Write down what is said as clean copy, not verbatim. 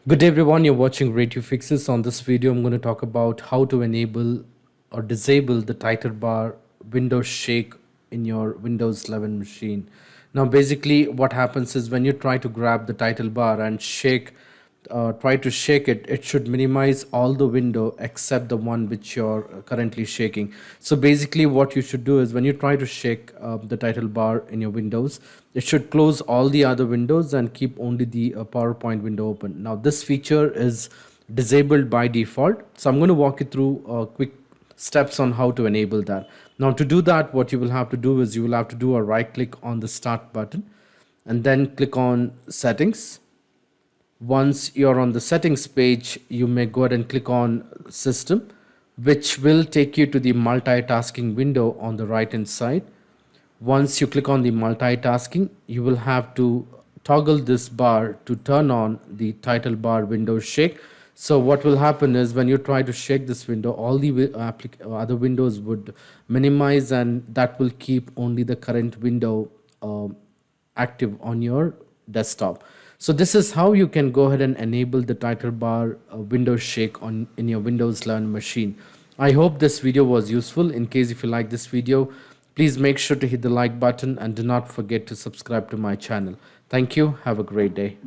Good day everyone, you're watching Radio Fixes. On this video, I'm going to talk about how to enable or disable the title bar window shake in your Windows 11 machine. Now basically what happens is when you try to grab the title bar and try to shake it, it should minimize all the window except the one which you're currently shaking. So basically what you should do is when you try to shake the title bar in your Windows, it should close all the other windows and keep only the PowerPoint window open. Now this feature is disabled by default. So I'm going to walk you through quick steps on how to enable that. Now to do that, what you will have to do is you will have to do a right click on the start button and then click on settings. Once you're on the settings page, you may go ahead and click on system, which will take you to the multitasking window on the right hand side. Once you click on the multitasking, you will have to toggle this bar to turn on the title bar window shake. So what will happen is when you try to shake this window, all the other windows would minimize, and that will keep only the current window active on your desktop. So this is how you can go ahead and enable the title bar window shake in your Windows 11 machine. I hope this video was useful. In case if you like this video, please make sure to hit the like button and do not forget to subscribe to my channel. Thank you. Have a great day.